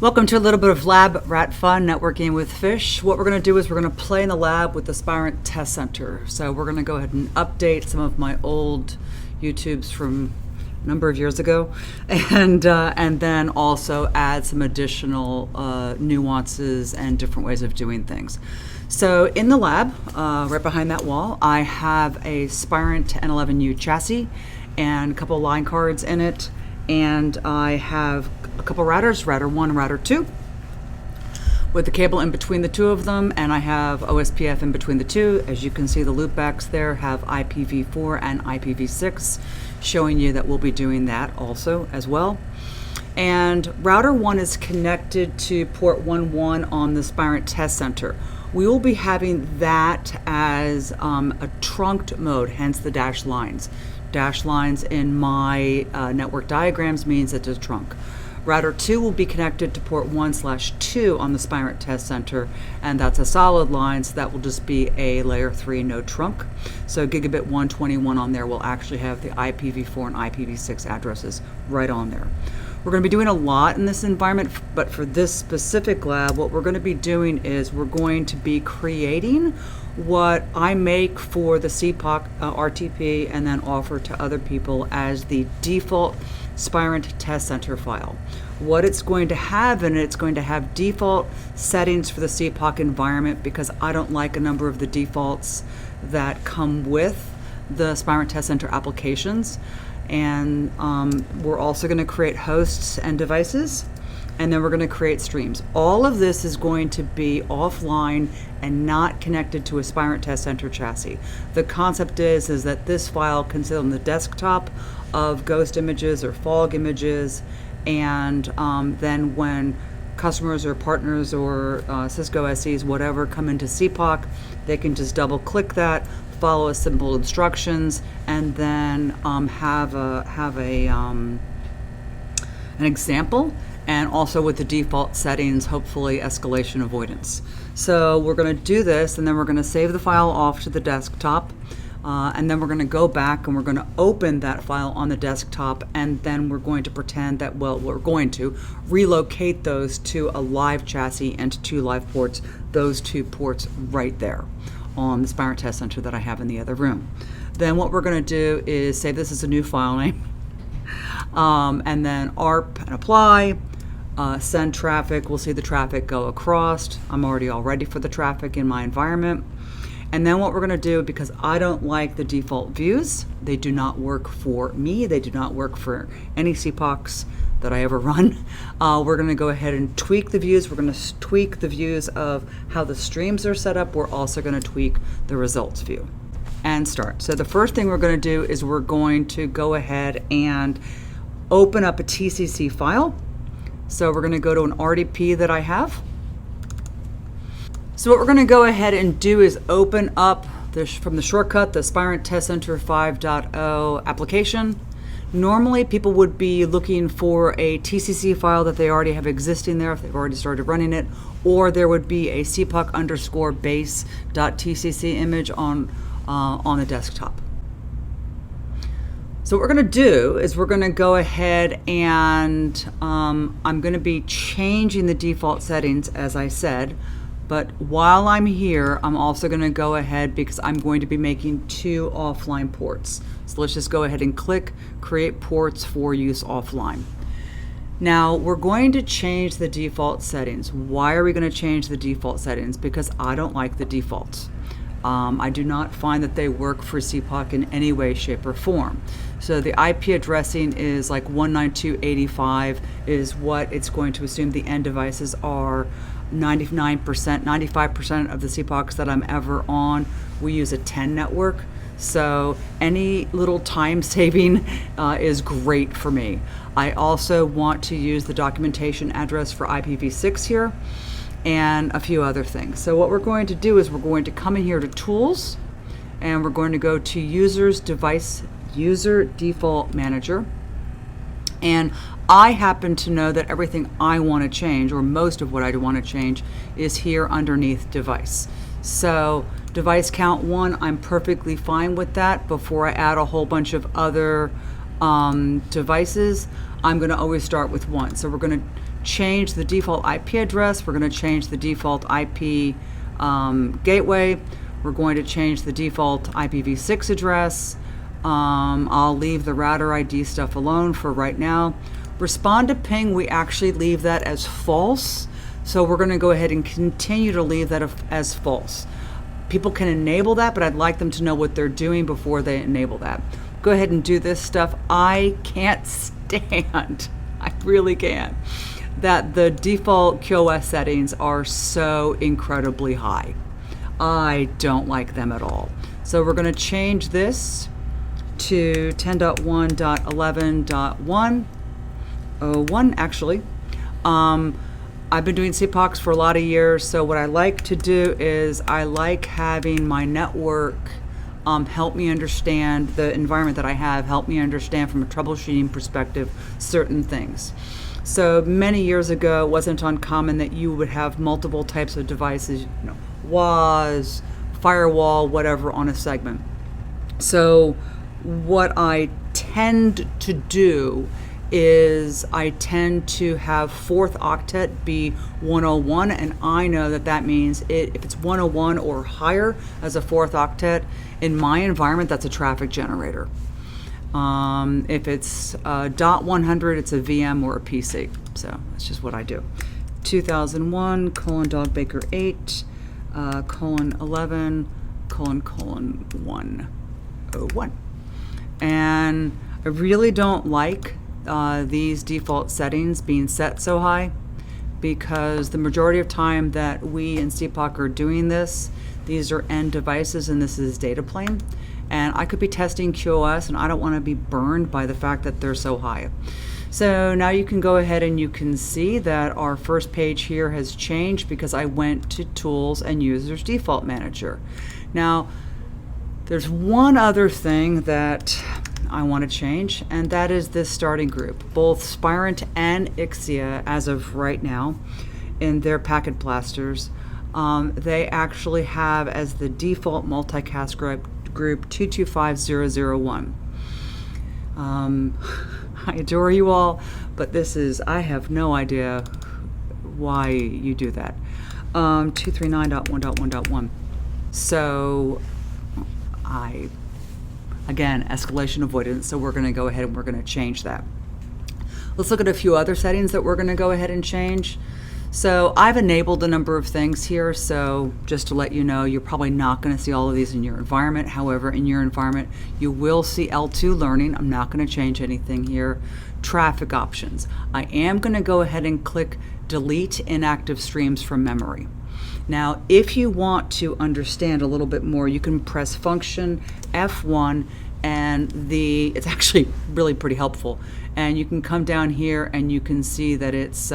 Welcome to a little bit of lab rat fun, networking with fish. What we're going to do is we're going to play in the lab with the Spirent Test Center. So we're going to go ahead and update some of my old YouTubes from a number of years ago, and then also add some additional nuances and different ways of doing things. So in the lab, right behind that wall, I have a Spirent N11U chassis and a couple of line cards in it. And I have a couple routers, router 1, router 2, with the cable in between the two of them, and I have OSPF in between the two. As you can see, the loopbacks there have IPv4 and IPv6, showing you that we'll be doing that also as well. And router 1 is connected to port 11 on the Spirent Test Center. We will be having that as a trunked mode, hence the dashed lines. Dashed lines in my network diagrams means it's a trunk. Router 2 will be connected to port 1/2 on the Spirent Test Center, and that's a solid line, so that will just be a layer 3 no trunk. So gigabit 121 on there will actually have the IPv4 and IPv6 addresses right on there. We're going to be doing a lot in this environment, but for this specific lab, what we're going to be doing is we're going to be creating what I make for the CPOC RTP and then offer to other people as the default Spirent Test Center file. What it's going to have in it, it's going to have default settings for the CPOC environment, because I don't like a number of the defaults that come with the Spirent Test Center applications. And we're also going to create hosts and devices, and then we're going to create streams. All of this is going to be offline and not connected to a Spirent Test Center chassis. The concept is that this file can sit on the desktop of ghost images or fog images, and then when customers or partners or Cisco SEs, whatever, come into CPOC, they can just double click that, follow simple instructions, and then have an example, and also with the default settings, hopefully escalation avoidance. So we're going to do this, and then we're going to save the file off to the desktop, and then we're going to go back and we're going to open that file on the desktop, and then we're going to pretend that, well, we're going to relocate those to a live chassis and to 2 live ports, those 2 ports right there on the Spirent Test Center that I have in the other room. Then what we're going to do is save this as a new file name, and then ARP and apply, send traffic. We'll see the traffic go across. I'm already all ready for the traffic in my environment. And then what we're going to do, because I don't like the default views, they do not work for me, they do not work for any CPOCs that I ever run, we're going to go ahead and tweak the views. We're going to tweak the views of how the streams are set up. We're also going to tweak the results view and start. So the first thing we're going to do is we're going to go ahead and open up a TCC file. So we're going to go to an RDP that I have. So what we're going to go ahead and do is open up from the shortcut, the Spirent Test Center 5.0 application. Normally people would be looking for a TCC file that they already have existing there if they've already started running it, or there would be a cpoc_base.tcc image on the desktop. So what we're going to do is we're going to go ahead and I'm going to be changing the default settings, as I said. But while I'm here, I'm also going to go ahead, because I'm going to be making 2 offline ports. So let's just go ahead and click Create Ports for Use Offline. Now we're going to change the default settings. Why are we going to change the default settings? Because I don't like the defaults. I do not find that they work for CPOC in any way, shape, or form. So the IP addressing is like 192.85 is what it's going to assume the end devices are. 99%, 95% of the CPOCs that I'm ever on, we use a 10 network. So any little time saving is great for me. I also want to use the documentation address for IPv6 here and a few other things. So what we're going to do is we're going to come in here to Tools, and we're going to go to User Default Manager. And I happen to know that everything I want to change, or most of what I want to change, is here underneath device. So device count 1, I'm perfectly fine with that before I add a whole bunch of other devices, I'm going to always start with 1. So we're going to change the default IP address. We're going to change the default IP gateway. We're going to change the default IPv6 address. I'll leave the router ID stuff alone for right now. Respond to ping, we actually leave that as false. So we're going to go ahead and continue to leave that as false. People can enable that, but I'd like them to know what they're doing before they enable that. Go ahead and do this stuff. I can't stand, I really can't, that the default QoS settings are so incredibly high. I don't like them at all. So we're going to change this to 10.1.11.101 actually. I've been doing CPOCs for a lot of years, so what I like to do is I like having my network help me understand the environment that I have, help me understand from a troubleshooting perspective certain things. So many years ago, it wasn't uncommon that you would have multiple types of devices, WAS, firewall, whatever, on a segment. So what I tend to do is I tend to have 4th octet be 101, and I know that that means if it's 101 or higher as a 4th octet, in my environment, that's a traffic generator. If it's .100, it's a VM or a PC. So that's just what I do. 2001 : Dog Baker 8 : 11 : 101. And I really don't like these default settings being set so high, because the majority of time that we in CPOC are doing this, these are end devices and this is data plane. And I could be testing QoS and I don't want to be burned by the fact that they're so high. So now you can go ahead and you can see that our first page here has changed because I went to Tools and Users Default Manager. Now, there's one other thing that I want to change, and that is this starting group. Both Spirent and Ixia, as of right now, in their packet blasters, they actually have as the default multicast group 225001. I adore you all, but I have no idea why you do that. 239.1.1.1. So again, escalation avoidance, so we're going to go ahead and we're going to change that. Let's look at a few other settings that we're going to go ahead and change. So I've enabled a number of things here, so just to let you know, you're probably not going to see all of these in your environment. However, in your environment, you will see L2 learning. I'm not going to change anything here. Traffic options. I am going to go ahead and click delete inactive streams from memory. Now, if you want to understand a little bit more, you can press function F1, and it's actually really pretty helpful. And you can come down here and you can see that it's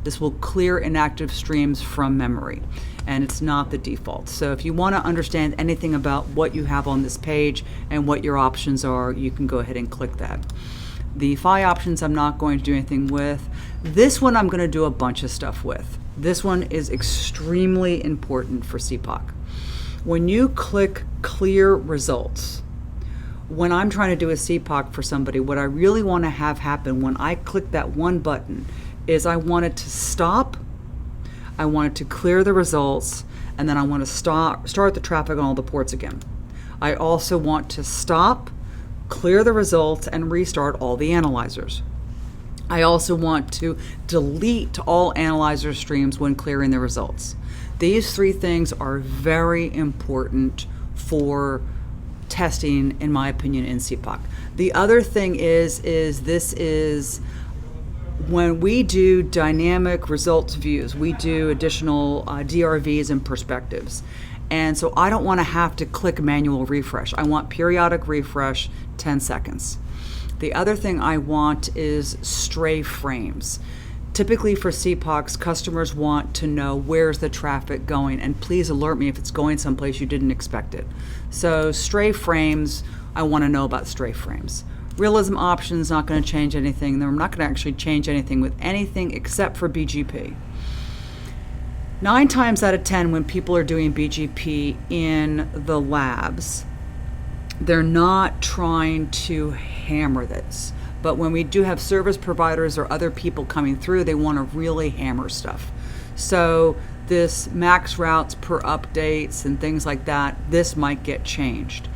this will clear inactive streams from memory, and it's not the default. So if you want to understand anything about what you have on this page and what your options are, you can go ahead and click that. The PHY options I'm not going to do anything with. This one I'm going to do a bunch of stuff with. This one is extremely important for CPOC. When you click clear results, when I'm trying to do a CPOC for somebody, what I really want to have happen when I click that one button is I want it to stop, I want it to clear the results, and then I want to start the traffic on all the ports again. I also want to stop, clear the results, and restart all the analyzers. I also want to delete all analyzer streams when clearing the results. These 3 things are very important for testing, in my opinion, in CPOC. The other thing is this is when we do dynamic results views, we do additional DRVs and perspectives. And so I don't want to have to click manual refresh. I want periodic refresh, 10 seconds. The other thing I want is stray frames. Typically for CPOCs, customers want to know where's the traffic going, and please alert me if it's going someplace you didn't expect it. So stray frames, I want to know about stray frames. Realism options, not going to change anything. I'm not going to actually change anything with anything except for BGP. 9 times out of 10 when people are doing BGP in the labs, they're not trying to hammer this. But when we do have service providers or other people coming through, they want to really hammer stuff. So this max routes per updates and things like that, this might get changed.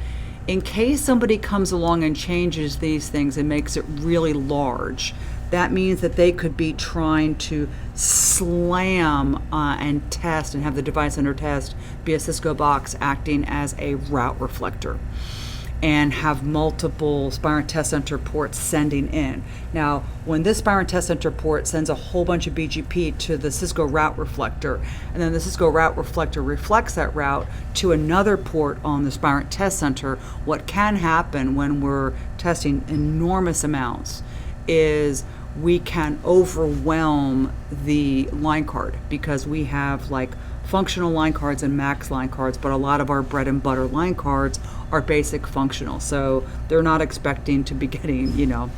In case somebody comes along and changes these things and makes it really large, that means that they could be trying to slam and test and have the device under test be a Cisco box acting as a route reflector and have multiple Spirent Test Center ports sending in. Now, when this Spirent Test Center port sends a whole bunch of BGP to the Cisco route reflector, and then the Cisco route reflector reflects that route to another port on the Spirent Test Center, what can happen when we're testing enormous amounts is we can overwhelm the line card because we have like functional line cards and max line cards, but a lot of our bread and butter line cards are basic functional. So they're not expecting to be getting, you know,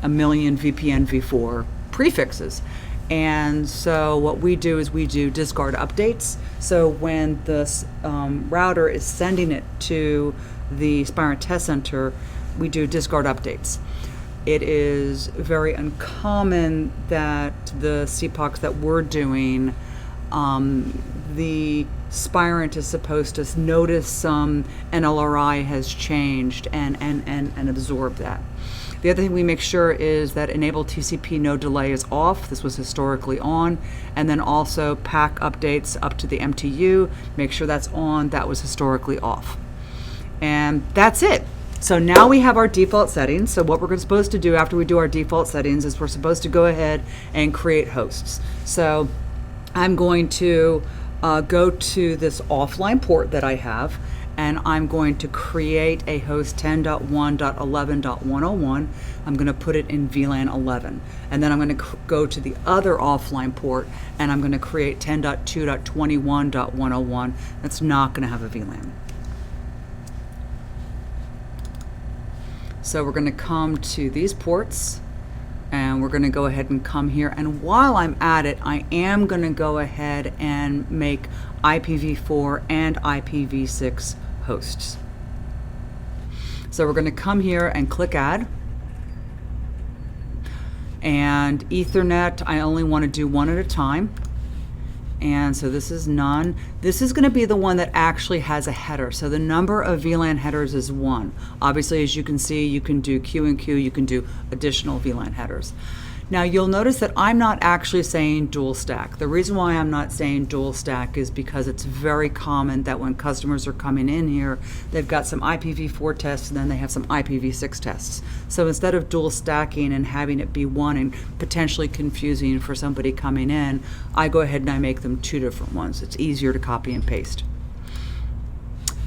a million VPN v4 prefixes. And so what we do is we do discard updates. So when the router is sending it to the Spirent Test Center, we do discard updates. It is very uncommon that the CPOCs that we're doing, the Spirent is supposed to notice some NLRI has changed and absorb that. The other thing we make sure is that enable TCP no delay is off. This was historically on. And then also pack updates up to the MTU, make sure that's on. That was historically off. And that's it. So now we have our default settings. So what we're supposed to do after we do our default settings is we're supposed to go ahead and create hosts. So I'm going to go to this offline port that I have, and I'm going to create a host 10.1.11.101. I'm going to put it in VLAN 11. And then I'm going to go to the other offline port, and I'm going to create 10.2.21.101. That's not going to have a VLAN. So we're going to come to these ports, and we're going to go ahead and come here. And while I'm at it, I am going to go ahead and make IPv4 and IPv6 hosts. So we're going to come here and click Add. And Ethernet, I only want to do one at a time. And so this is none. This is going to be the one that actually has a header. So the number of VLAN headers is 1. Obviously, as you can see, you can do Q and Q, you can do additional VLAN headers. Now you'll notice that I'm not actually saying dual stack. The reason why I'm not saying dual stack is because it's very common that when customers are coming in here, they've got some IPv4 tests and then they have some IPv6 tests. So instead of dual stacking and having it be one and potentially confusing for somebody coming in, I go ahead and I make them 2 different ones. It's easier to copy and paste.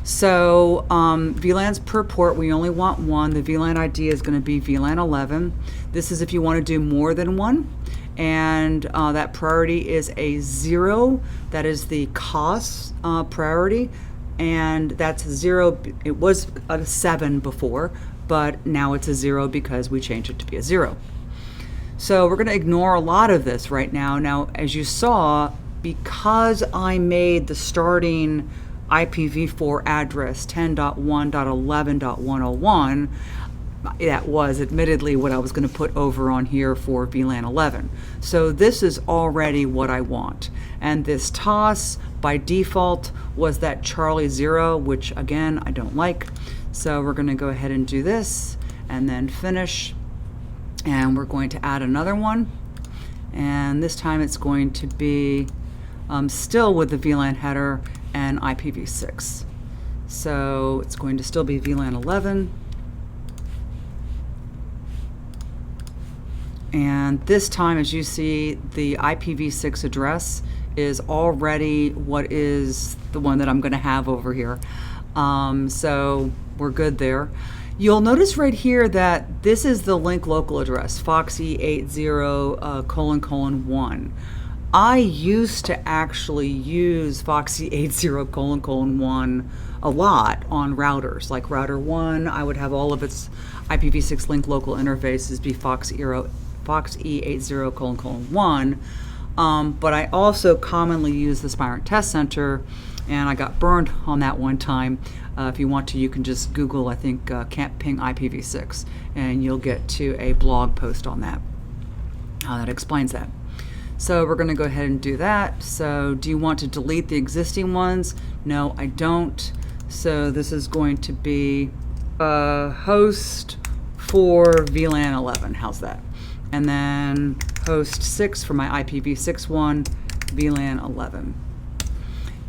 So VLANs per port, we only want 1. The VLAN ID is going to be VLAN 11. This is if you want to do more than 1. And that priority is a 0. That is the cost priority. And that's 0. It was a 7 before, but now it's a 0 because we changed it to be a 0. So we're going to ignore a lot of this right now. Now, as you saw, because I made the starting IPv4 address 10.1.11.101, that was admittedly what I was going to put over on here for VLAN 11. So this is already what I want. And this TOS by default was that Charlie 0, which again, I don't like. So we're going to go ahead and do this and then finish. And we're going to add another one. And this time it's going to be still with the VLAN header and IPv6. So it's going to still be VLAN 11. And this time, as you see, the IPv6 address is already what is the one that I'm going to have over here. So we're good there. You'll notice right here that this is the link local address, foxy80::1. I used to actually use foxy80::1 a lot on routers. Like router 1, I would have all of its IPv6 link local interfaces be foxy80::1. But I also commonly use the Spirent Test Center and I got burned on that one time. If you want to, you can just Google, I think, can't ping IPv6, and you'll get to a blog post on that that explains that. So we're going to go ahead and do that. So do you want to delete the existing ones? No, I don't. So this is going to be host for VLAN 11. How's that? And then host 6 for my IPv6 one, VLAN 11.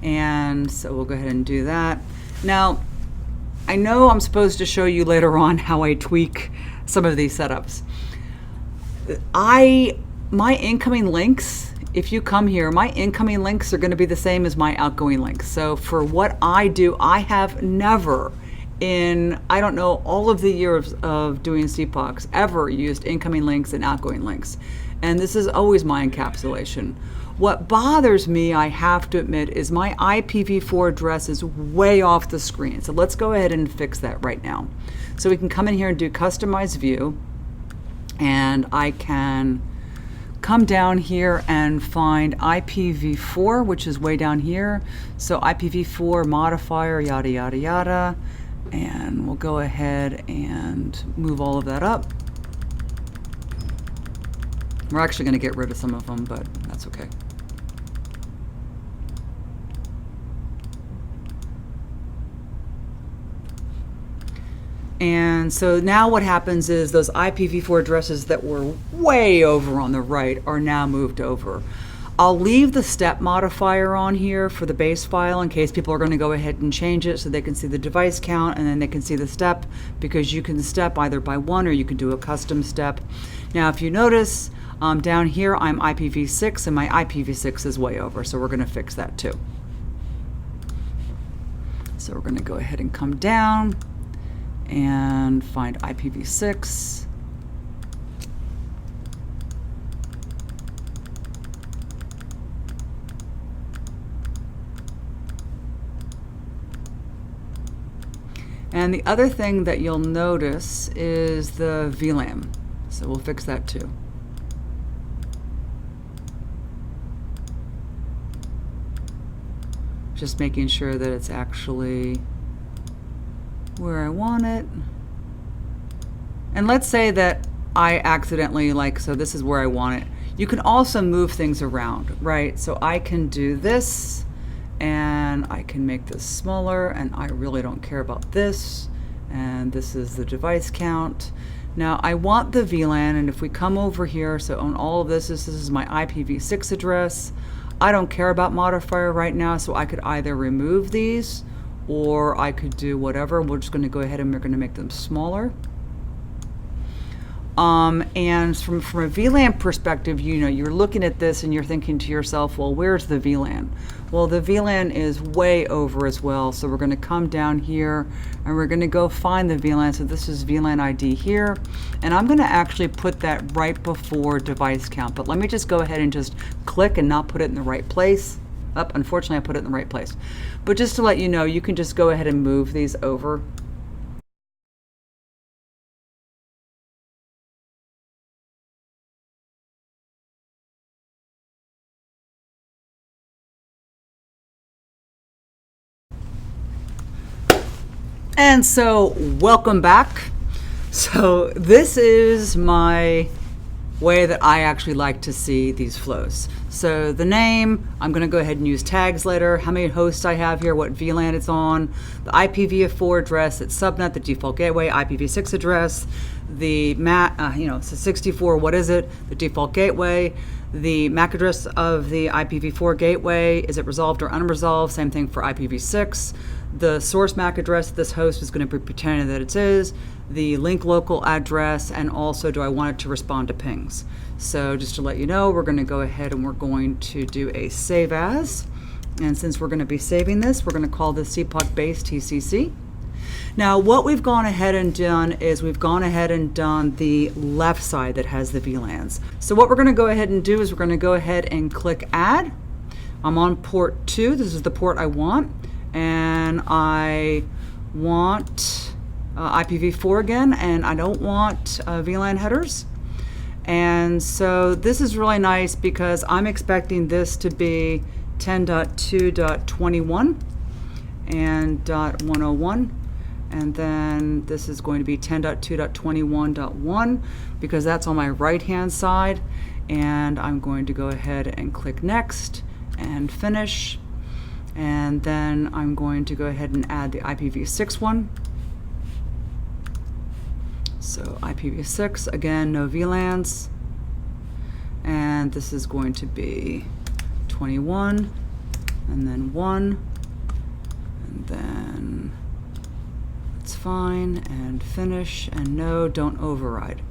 And so we'll go ahead and do that. Now, I know I'm supposed to show you later on how I tweak some of these setups. My incoming links, if you come here, my incoming links are going to be the same as my outgoing links. So for what I do, I have never in, I don't know, all of the years of doing CPOCs ever used incoming links and outgoing links. And this is always my encapsulation. What bothers me, I have to admit, is my IPv4 address is way off the screen. So let's go ahead and fix that right now. So we can come in here and do customize view, and I can come down here and find IPv4, which is way down here. So IPv4 modifier, yada, yada, yada. And we'll go ahead and move all of that up. We're actually going to get rid of some of them, but that's okay. And so now what happens is those IPv4 addresses that were way over on the right are now moved over. I'll leave the step modifier on here for the base file in case people are going to go ahead and change it so they can see the device count and then they can see the step, because you can step either by one or you can do a custom step. Now if you notice down here I'm IPv6 and my IPv6 is way over, so we're going to fix that too. So we're going to go ahead and come down and find IPv6. And the other thing that you'll notice is the VLAN. So we'll fix that too. Just making sure that it's actually where I want it. And let's say that I accidentally, so this is where I want it. You can also move things around, right? So I can do this, and I can make this smaller, and I really don't care about this. And this is the device count. Now I want the VLAN, and if we come over here, so on all of this is my IPv6 address. I don't care about modifier right now, so I could either remove these or I could do whatever. We're just going to go ahead and we're going to make them smaller. And from a VLAN perspective, you're looking at this and you're thinking to yourself, well, where's the VLAN? Well, the VLAN is way over as well. So we're going to come down here and we're going to go find the VLAN. So this is VLAN ID here. And I'm going to actually put that right before device count. But let me just go ahead and just click and not put it in the right place. Unfortunately, I put it in the right place. But just to let you know, you can just go ahead and move these over. And so welcome back. So this is my way that I actually like to see these flows. So the name, I'm going to go ahead and use tags later, how many hosts I have here, what VLAN it's on, the IPv4 address, its subnet, the default gateway, IPv6 address, the so 64, what is it, the default gateway, the MAC address of the IPv4 gateway, is it resolved or unresolved, same thing for IPv6, the source MAC address this host is going to be pretending that it is, the link local address, and also do I want it to respond to pings. So just to let you know, we're going to go ahead and we're going to do a save as. And since we're going to be saving this, we're going to call this CPOC base TCC. Now what we've gone ahead and done is we've gone ahead and done the left side that has the VLANs. So what we're going to go ahead and do is we're going to go ahead and click add. I'm on port 2. This is the port I want. And I want IPv4 again, and I don't want VLAN headers. And so this is really nice because I'm expecting this to be 10.2.21 and .101. And then this is going to be 10.2.21.1 because that's on my right-hand side. And I'm going to go ahead and click Next and Finish. And then I'm going to go ahead and add the IPv6 one. So IPv6, again, no VLANs. And this is going to be 21, and then 1, and then it's fine, and finish, and no, don't override.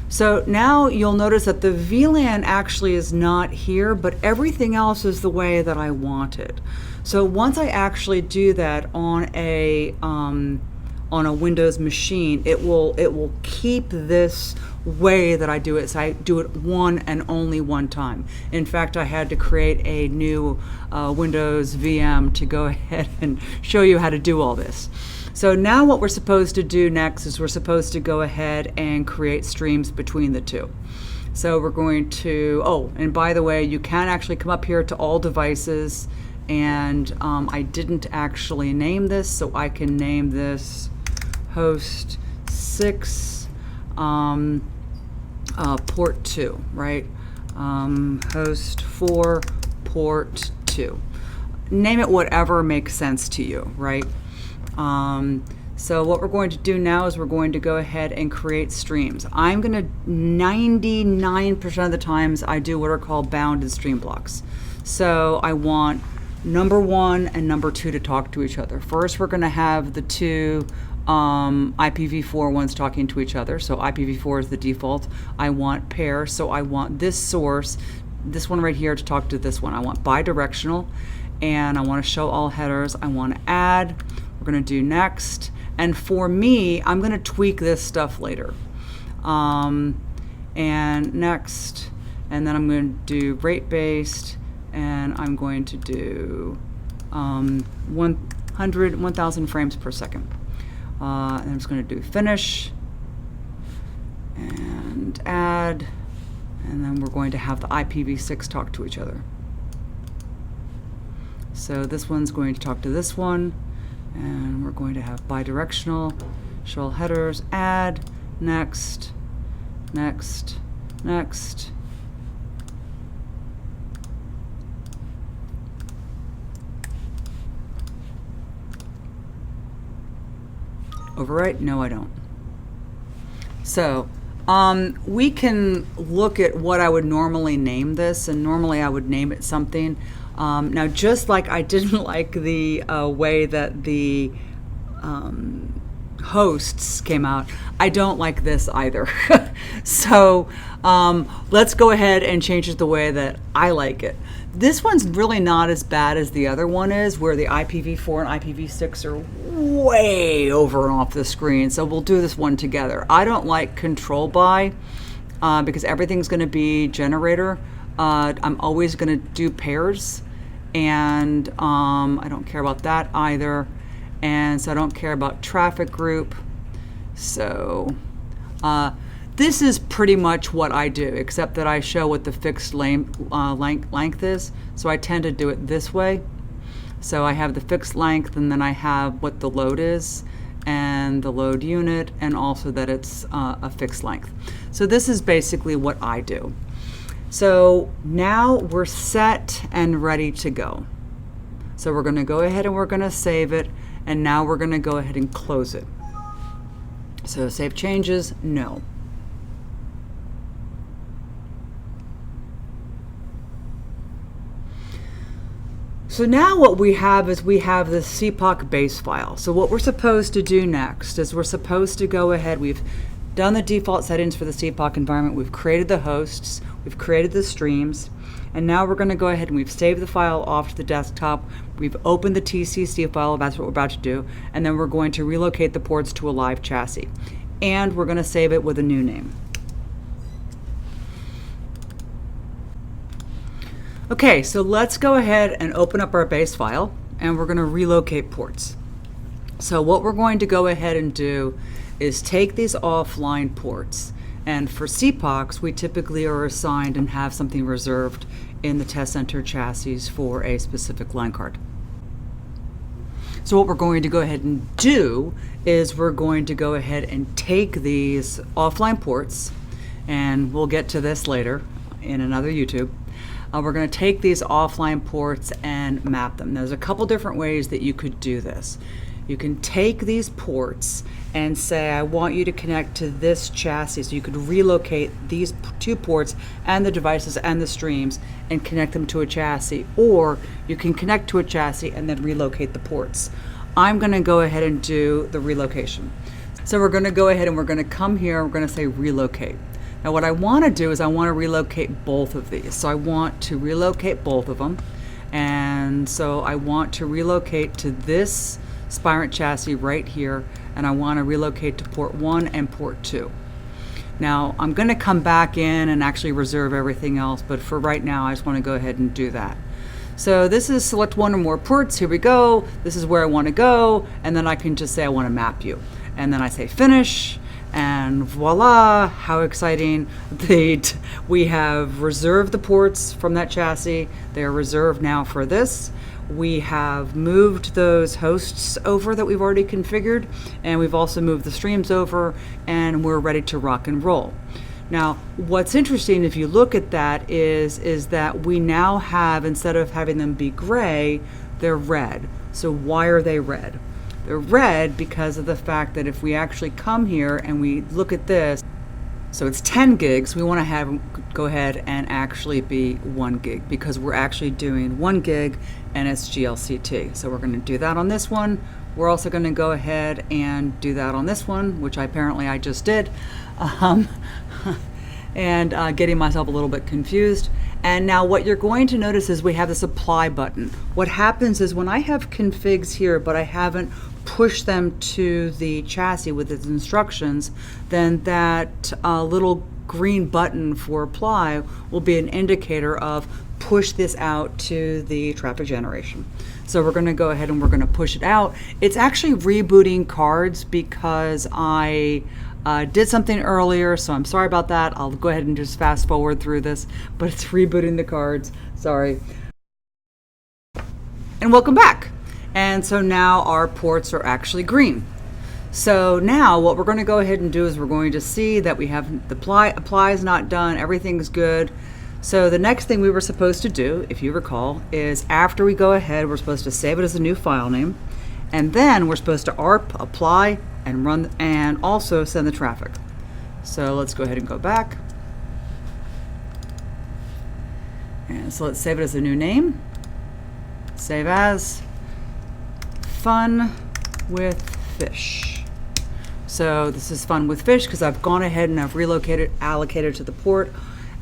So now you'll notice that the VLAN actually is not here, but everything else is the way that I want it. So once I actually do that on a Windows machine, it will keep this way that I do it. So I do it one and only one time. In fact, I had to create a new Windows VM to go ahead and show you how to do all this. So now what we're supposed to do next is we're supposed to go ahead and create streams between the two. So we're going to, oh, and by the way, you can actually come up here to all devices, and I didn't actually name this, so I can name this host 6 port 2, right? Host 4 port 2. Name it whatever makes sense to you, right? So what we're going to do now is we're going to go ahead and create streams. I'm going to, 99% of the times, I do what are called bounded stream blocks. So I want number 1 and number 2 to talk to each other. First, we're going to have the two IPv4 ones talking to each other. So IPv4 is the default. I want pair, so I want this source, this one right here, to talk to this one. I want bidirectional, and I want to show all headers. I want to add. We're going to do next. And for me, I'm going to tweak this stuff later. And next. And then I'm going to do rate-based, and I'm going to do 1,000 frames per second. And I'm just going to do finish and add, and then we're going to have the IPv6 talk to each other. So this one's going to talk to this one, and we're going to have bidirectional, show all headers, add, next, next, next. Overwrite? No, I don't. So we can look at what I would normally name this, and normally I would name it something. Now, just like I didn't like the way that the hosts came out, I don't like this either. So let's go ahead and change it the way that I like it. This one's really not as bad as the other one is, where the IPv4 and IPv6 are way over and off the screen. So we'll do this one together. I don't like control by because everything's going to be generator. I'm always going to do pairs, and I don't care about that either. And so I don't care about traffic group. So this is pretty much what I do, except that I show what the fixed length is. So I tend to do it this way. So I have the fixed length, and then I have what the load is, and the load unit, and also that it's a fixed length. So this is basically what I do. So now we're set and ready to go. So we're going to go ahead and we're going to save it, and now we're going to go ahead and close it. So save changes, no. So now what we have is we have the CPOC base file. So what we're supposed to do next is we're supposed to go ahead, we've done the default settings for the CPOC environment, we've created the hosts, we've created the streams, and now we're going to go ahead and we've saved the file off to the desktop, we've opened the TCC file, that's what we're about to do, and then we're going to relocate the ports to a live chassis. And we're going to save it with a new name. Okay, so let's go ahead and open up our base file, and we're going to relocate ports. So what we're going to go ahead and do is take these offline ports, and for CPOCs we typically are assigned and have something reserved in the Test Center Chassis for a specific line card. So what we're going to go ahead and do is we're going to go ahead and take these offline ports, and we'll get to this later in another YouTube. We're going to take these offline ports and map them. There's a couple different ways that you could do this. You can take these ports and say, I want you to connect to this chassis. So you could relocate these 2 ports and the devices and the streams and connect them to a chassis. Or you can connect to a chassis and then relocate the ports. I'm going to go ahead and do the relocation. So we're going to go ahead and we're going to come here, we're going to say relocate. Now what I want to do is I want to relocate both of these. So I want to relocate both of them. And so I want to relocate to this Spirent chassis right here, and I want to relocate to port 1 and port 2. Now I'm going to come back in and actually reserve everything else, but for right now I just want to go ahead and do that. So this is select 1 or more ports. Here we go. This is where I want to go, and then I can just say I want to map you. And then I say finish, and voila, how exciting. We have reserved the ports from that chassis. They are reserved now for this. We have moved those hosts over that we've already configured, and we've also moved the streams over, and we're ready to rock and roll. Now, what's interesting if you look at that is that we now have, instead of having them be gray, they're red. So why are they red? They're red because of the fact that if we actually come here and we look at this, so it's 10 gigs, we want to have go ahead and actually be 1 gig because we're actually doing 1 gig and it's GLCT. So we're going to do that on this one. We're also going to go ahead and do that on this one, which I just did, and getting myself a little bit confused. And now what you're going to notice is we have this apply button. What happens is when I have configs here, but I haven't pushed them to the chassis with its instructions, then that little green button for apply will be an indicator of push this out to the traffic generation. So we're going to go ahead and we're going to push it out. It's actually rebooting cards because I did something earlier, so I'm sorry about that. I'll go ahead and just fast forward through this, but it's rebooting the cards. Sorry. And welcome back. And so now our ports are actually green. So now what we're going to go ahead and do is we're going to see that we have the apply is not done, everything's good. So the next thing we were supposed to do, if you recall, is after we go ahead, we're supposed to save it as a new file name, and then we're supposed to ARP, apply, and run, and also send the traffic. So let's go ahead and go back. And so let's save it as a new name. Save as Fun with Fish. So this is Fun with Fish because I've gone ahead and I've allocated to the port.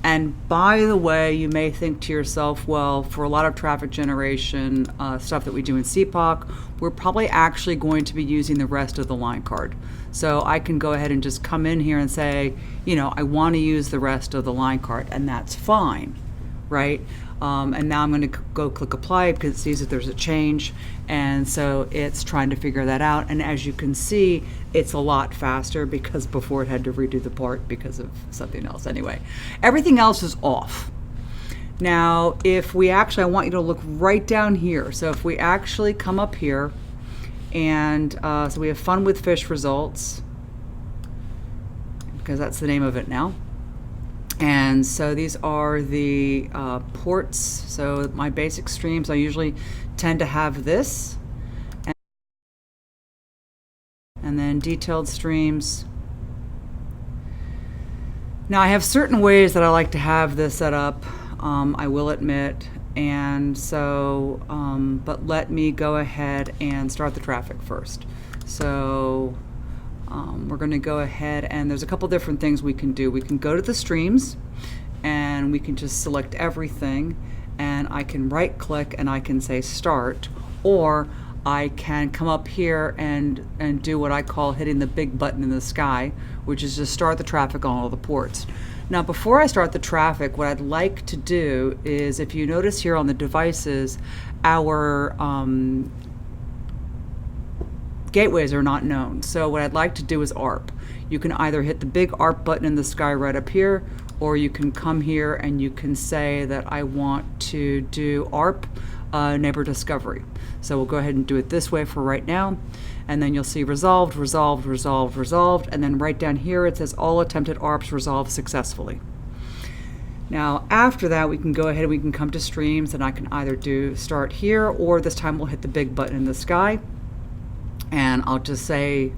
And by the way, you may think to yourself, well, for a lot of traffic generation stuff that we do in CPOC, we're probably actually going to be using the rest of the line card. So I can go ahead and just come in here and say, you know, I want to use the rest of the line card, and that's fine, right? And now I'm going to go click apply because it sees that there's a change, and so it's trying to figure that out. And as you can see, it's a lot faster because before it had to redo the part because of something else. Anyway, everything else is off. Now, if we actually, I want you to look right down here. So if we actually come up here, and so we have Fun with Fish results, because that's the name of it now. And so these are the ports. So my basic streams, I usually tend to have this. And then detailed streams. Now I have certain ways that I like to have this set up, I will admit. And so, but let me go ahead and start the traffic first. So we're going to go ahead, and there's a couple different things we can do. We can go to the streams and we can just select everything, and I can right click and I can say start, or I can come up here and do what I call hitting the big button in the sky, which is just start the traffic on all the ports. Now before I start the traffic, what I'd like to do is, if you notice here on the devices, our gateways are not known. So what I'd like to do is ARP. You can either hit the big ARP button in the sky right up here, or you can come here and you can say that I want to do ARP, neighbor discovery. So we'll go ahead and do it this way for right now. And then you'll see resolved, resolved, resolved, resolved. And then right down here it says all attempted ARPs resolved successfully. Now after that we can go ahead and we can come to streams, and I can either do start here, or this time we'll hit the big button in the sky. And I'll just say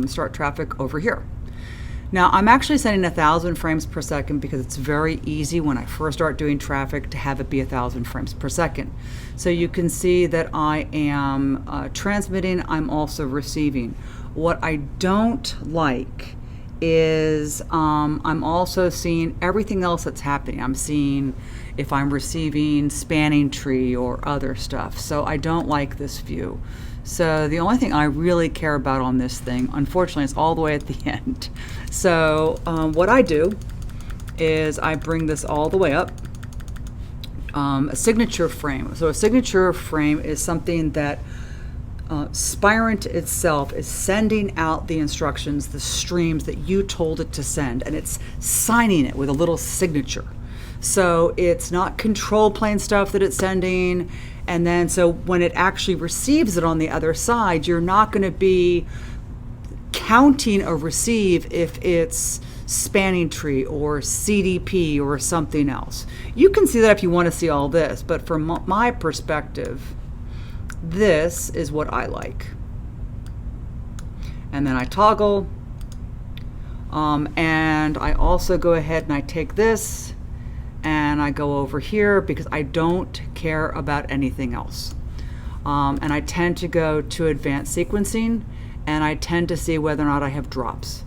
start traffic over here. Now I'm actually sending 1,000 frames per second because it's very easy when I first start doing traffic to have it be 1,000 frames per second. So you can see that I am transmitting, I'm also receiving. What I don't like is I'm also seeing everything else that's happening. I'm seeing if I'm receiving spanning tree or other stuff. So I don't like this view. So the only thing I really care about on this thing, unfortunately, is all the way at the end. So what I do is I bring this all the way up. A signature frame. So a signature frame is something that Spirent itself is sending out the instructions, the streams that you told it to send, and it's signing it with a little signature. So it's not control plane stuff that it's sending. And then so when it actually receives it on the other side, you're not going to be counting a receive if it's spanning tree or CDP or something else. You can see that if you want to see all this, but from my perspective, this is what I like. And then I toggle, and I also go ahead and I take this and I go over here because I don't care about anything else. And I tend to go to advanced sequencing, and I tend to see whether or not I have drops.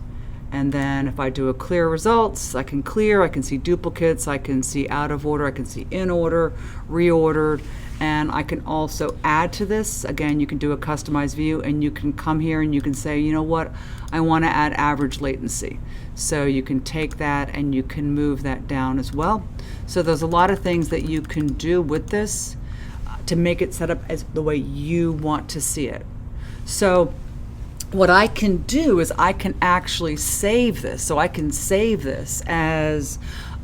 And then if I do a clear results, I can clear, I can see duplicates, I can see out of order, I can see in order, reordered, and I can also add to this. Again, you can do a customized view, and you can come here and you can say, you know what, I want to add average latency. So you can take that and you can move that down as well. So there's a lot of things that you can do with this to make it set up as the way you want to see it. So what I can do is I can actually save this. So I can save this as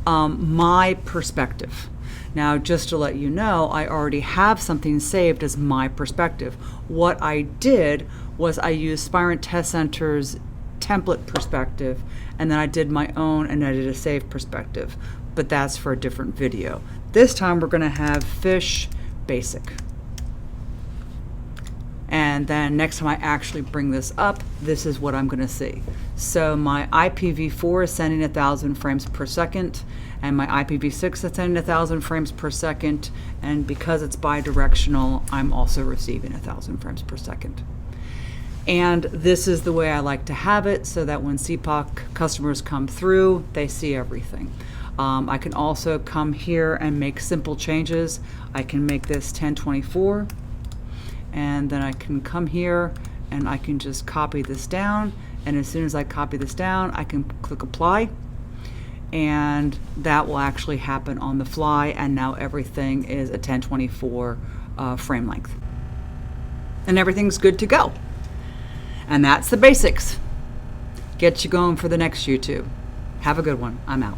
my perspective. Now, just to let you know, I already have something saved as my perspective. What I did was I used Spirent Test Center's template perspective, and then I did my own and I did a save perspective, but that's for a different video. This time we're going to have fish basic. And then next time I actually bring this up, this is what I'm going to see. So my IPv4 is sending 1,000 frames per second, and my IPv6 is sending 1,000 frames per second, and because it's bidirectional, I'm also receiving 1,000 frames per second. And this is the way I like to have it, so that when CPOC customers come through, they see everything. I can also come here and make simple changes. I can make this 1024, and then I can come here and I can just copy this down, and as soon as I copy this down, I can click apply, and that will actually happen on the fly, and now everything is a 1024 frame length. And everything's good to go. And that's the basics. Get you going for the next YouTube. Have a good one. I'm out.